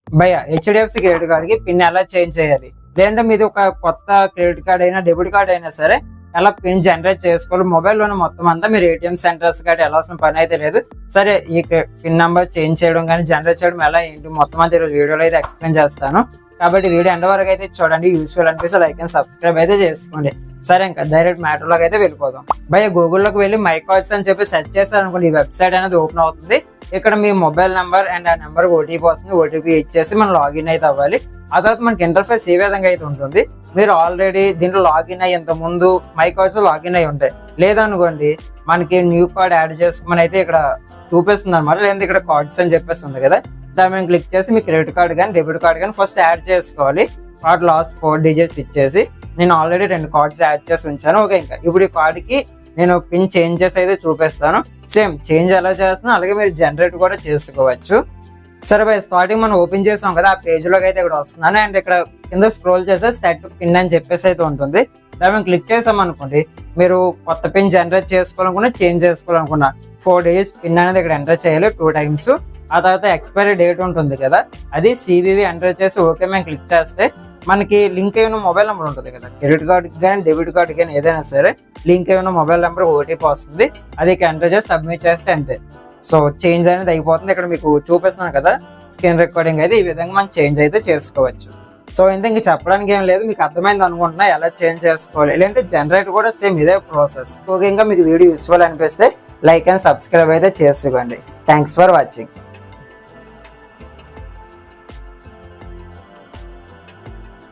భయ్య HDFC credit card కి pin ఎలా చేంజ్ చేయాలి, లేదంటే మీది ఒక కొత్త క్రెడిట్ కార్డ్ అయినా డెబిట్ కార్డ్ అయినా సరే ఎలా పిన్ జనరేట్ చేసుకోవాలి, మొబైల్లోనే మొత్తం అంతా మీరు ఏటీఎం సెంటర్స్ కార్డ్ వెళ్ళాల్సిన పని అయితే లేదు. సరే ఈ పిన్ నెంబర్ చేంజ్ చేయడం కానీ జనరేట్ చేయడం ఎలా ఏంటి మొత్తం అంతా ఈరోజు వీడియోలో అయితే ఎక్స్ప్లెయిన్ చేస్తాను. కాబట్టి వీడియో ఎండ్ వరకు అయితే చూడండి, యూస్ఫుల్ అనిపిస్తే లైక్ అండ్ సబ్స్క్రైబ్ అయితే చేసుకోండి. సరే ఇంకా డైరెక్ట్ మ్యాటర్లోకి అయితే వెళ్ళిపోదాం. భయ్య గూగుల్లోకి వెళ్ళి మై కార్డ్స్ అని చెప్పి సెర్చ్ చేస్తారనుకోండి, ఈ వెబ్సైట్ అనేది ఓపెన్ అవుతుంది. ఇక్కడ మీ మొబైల్ నెంబర్ అండ్ ఆ నెంబర్ ఓటీపీ వస్తుంది. ఓటీపీ ఇచ్చేసి మనం లాగిన్ అయితే అవ్వాలి. ఆ తర్వాత మనకి ఇంటర్ఫేస్ ఏ విధంగా అయితే ఉంటుంది, మీరు ఆల్రెడీ దీంట్లో లాగిన్ అయ్యి ఇంత ముందు మై కార్డ్స్ లాగిన్ అయ్యి ఉంటాయి. లేదనుకోండి మనకి న్యూ కార్డ్ యాడ్ చేసుకోమని అయితే ఇక్కడ చూపిస్తుంది అనమాట. లేదంటే ఇక్కడ కార్డ్స్ అని చెప్పేసి ఉంది కదా, దాన్ని మేము క్లిక్ చేసి మీ క్రెడిట్ కార్డ్ కానీ డెబిట్ కార్డ్ కానీ ఫస్ట్ యాడ్ చేసుకోవాలి. కార్డ్ లాస్ట్ 4 డిజిట్స్ ఇచ్చేసి నేను ఆల్రెడీ 2 కార్డ్స్ యాడ్ చేసి ఉంచాను. ఓకే, ఇంకా ఇప్పుడు ఈ కార్డ్కి నేను పిన్ చేంజ్ చేసి అయితే చూపిస్తాను. సేమ్ చేంజ్ ఎలా చేస్తున్నా అలాగే మీరు జనరేట్ కూడా చేసుకోవచ్చు. సరే బై స్టార్టింగ్ మనం ఓపెన్ చేసాం కదా, ఆ పేజ్ లోకి అయితే ఇక్కడ వస్తున్నాను. అండ్ ఇక్కడ కింద స్క్రోల్ చేస్తే సెట్ పిన్ అని చెప్పేసి అయితే ఉంటుంది. దాన్ని మేము క్లిక్ చేసాం అనుకోండి, మీరు కొత్త పిన్ జనరేట్ చేసుకోవాలనుకున్నా చేంజ్ చేసుకోవాలనుకున్నా 4 డిజిట్స్ పిన్ అనేది ఇక్కడ ఎంటర్ చేయాలి 2 టైమ్స్. ఆ తర్వాత ఎక్స్పైరీ డేట్ ఉంటుంది కదా, అది CVV ఎంటర్ చేసి ఓకే మేము క్లిక్ చేస్తే మనకి లింక్ అయిన మొబైల్ నెంబర్ ఉంటుంది కదా, క్రెడిట్ కార్డ్కి కానీ డెబిట్ కార్డ్కి కానీ ఏదైనా సరే లింక్ అయిన మొబైల్ నెంబర్ ఓటీపీ వస్తుంది. అది ఎంటర్ చేసి సబ్మిట్ చేస్తే అంతే. సో చేంజ్ అనేది అయిపోతుంది. ఇక్కడ మీకు చూపిస్తున్నాను కదా స్క్రీన్ రికార్డింగ్ అయితే, ఈ విధంగా మనం చేంజ్ అయితే చేసుకోవచ్చు. సో ఇంక చెప్పడానికి ఏం లేదు, మీకు అర్థమైంది అనుకుంటున్నా ఎలా చేంజ్ చేసుకోవాలి. లేదంటే జనరేట్ కూడా సేమ్ ఇదే ప్రాసెస్. ఓకే, ఇంకా మీకు వీడియో యూస్ఫుల్ అనిపిస్తే లైక్ అండ్ సబ్స్క్రైబ్ అయితే చేసుకోండి. Thanks for watching.